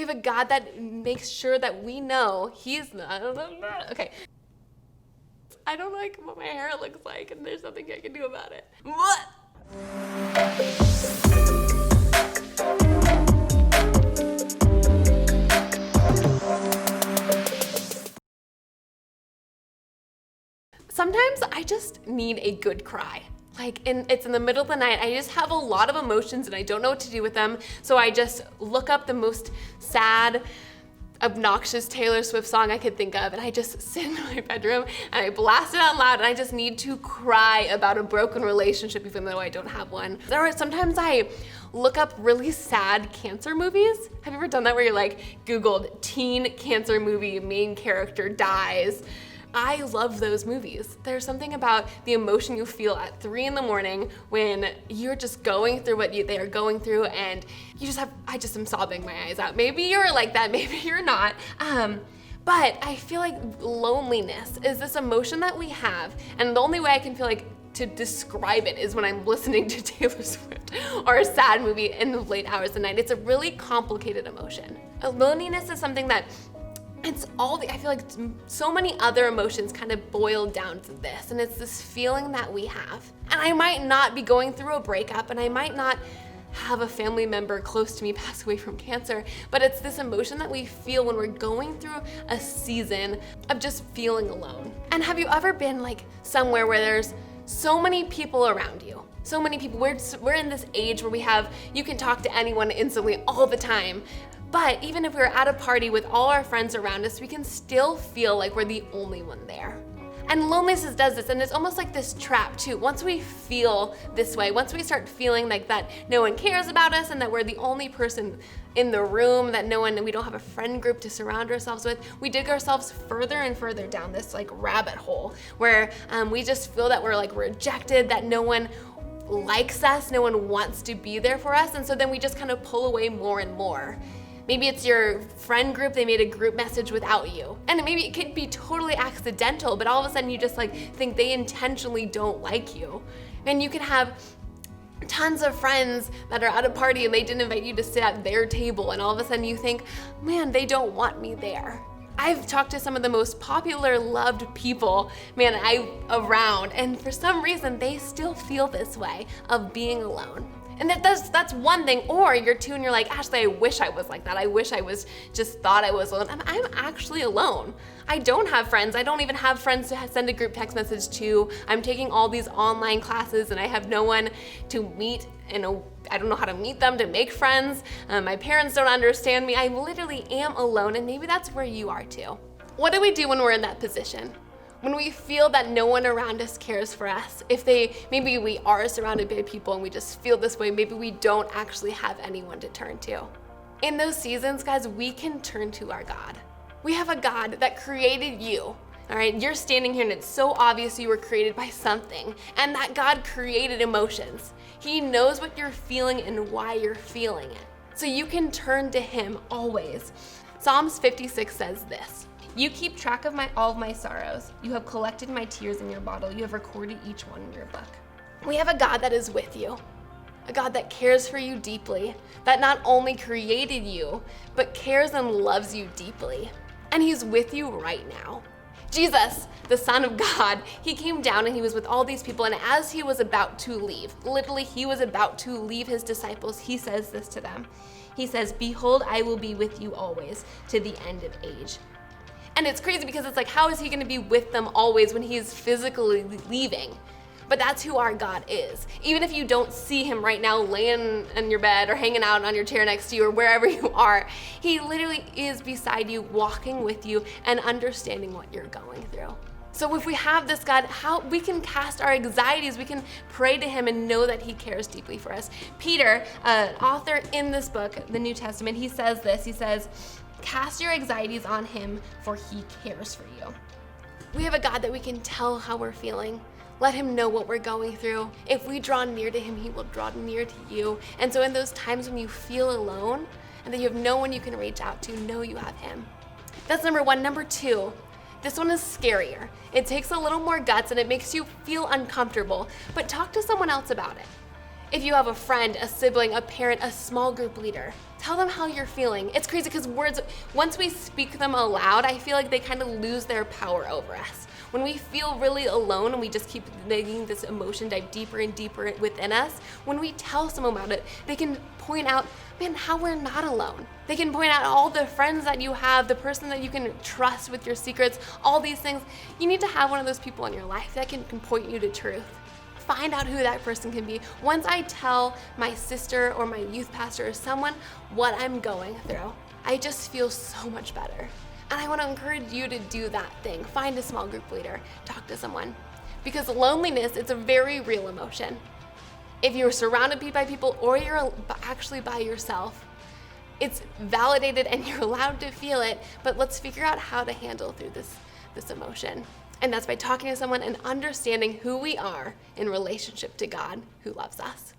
have a God that makes sure that we know he's not, okay. I don't like what my hair looks like, and there's nothing I can do about it. What? Sometimes I just need a good cry. It's in the middle of the night, I just have a lot of emotions and I don't know what to do with them, so I just look up the most sad, obnoxious Taylor Swift song I could think of, and I just sit in my bedroom and I blast it out loud, and I just need to cry about a broken relationship even though I don't have one. Sometimes I look up really sad cancer movies. Have you ever done that where you're like, Googled teen cancer movie, main character dies? I love those movies. There's something about the emotion you feel at 3 a.m. when you're just going through what they are going through, and I just am sobbing my eyes out. Maybe you're like that, maybe you're not. But I feel like loneliness is this emotion that we have, and the only way I can feel like to describe it is when I'm listening to Taylor Swift or a sad movie in the late hours of the night. It's a really complicated emotion. Loneliness is something that I feel like so many other emotions kind of boil down to this, and it's this feeling that we have. And I might not be going through a breakup, and I might not have a family member close to me pass away from cancer, but it's this emotion that we feel when we're going through a season of just feeling alone. And have you ever been like somewhere where there's so many people around you? So many people. We're in this age where you can talk to anyone instantly all the time. But even if we're at a party with all our friends around us, we can still feel like we're the only one there. And loneliness does this, and it's almost like this trap too. Once we feel this way, once we start feeling like that no one cares about us and that we're the only person in the room, we don't have a friend group to surround ourselves with, we dig ourselves further and further down this like rabbit hole where we just feel that we're like rejected, that no one likes us, no one wants to be there for us, and so then we just kind of pull away more and more. Maybe it's your friend group, they made a group message without you. And maybe it could be totally accidental, but all of a sudden you just think they intentionally don't like you. And you can have tons of friends that are at a party and they didn't invite you to sit at their table, and all of a sudden you think, man, they don't want me there. I've talked to some of the most popular, loved people, around, and for some reason they still feel this way of being alone. And that's one thing. Or you're too and you're like, Ashley, I wish I was like that. I wish I thought I was alone. I'm actually alone. I don't have friends. I don't even have friends to send a group text message to. I'm taking all these online classes and I have no one to meet, and I don't know how to meet them, to make friends. My parents don't understand me. I literally am alone, and maybe that's where you are too. What do we do when we're in that position? When we feel that no one around us cares for us, maybe we are surrounded by people and we just feel this way, maybe we don't actually have anyone to turn to. In those seasons, guys, we can turn to our God. We have a God that created you, all right? You're standing here and it's so obvious you were created by something, and that God created emotions. He knows what you're feeling and why you're feeling it. So you can turn to Him always. Psalms 56 says this: "You keep track of all of my sorrows. You have collected my tears in your bottle. You have recorded each one in your book." We have a God that is with you, a God that cares for you deeply, that not only created you, but cares and loves you deeply. And He's with you right now. Jesus, the Son of God, He came down and He was with all these people, and as He was about to leave, literally He was about to leave His disciples, He says this to them. He says, "Behold, I will be with you always to the end of age." And it's crazy because it's like, how is He going to be with them always when He is physically leaving? But that's who our God is. Even if you don't see Him right now laying in your bed or hanging out on your chair next to you or wherever you are, He literally is beside you, walking with you and understanding what you're going through. So if we have this God, how we can cast our anxieties, we can pray to Him and know that He cares deeply for us. Peter, an author in this book, the New Testament, he says this, he says, "Cast your anxieties on Him, for He cares for you." We have a God that we can tell how we're feeling. Let Him know what we're going through. If we draw near to Him, He will draw near to you. And so in those times when you feel alone and that you have no one you can reach out to, know you have Him. That's number one. Number two, this one is scarier. It takes a little more guts and it makes you feel uncomfortable, but talk to someone else about it. If you have a friend, a sibling, a parent, a small group leader, tell them how you're feeling. It's crazy because words, once we speak them aloud, I feel like they kind of lose their power over us. When we feel really alone and we just keep letting this emotion dive deeper and deeper within us, when we tell someone about it, they can point out, man, how we're not alone. They can point out all the friends that you have, the person that you can trust with your secrets, all these things. You need to have one of those people in your life that can point you to truth. Find out who that person can be. Once I tell my sister or my youth pastor or someone what I'm going through, I just feel so much better. And I want to encourage you to do that thing. Find a small group leader, talk to someone. Because loneliness, it's a very real emotion. If you're surrounded by people or you're actually by yourself, it's validated and you're allowed to feel it, but let's figure out how to handle through this emotion. And that's by talking to someone and understanding who we are in relationship to God who loves us.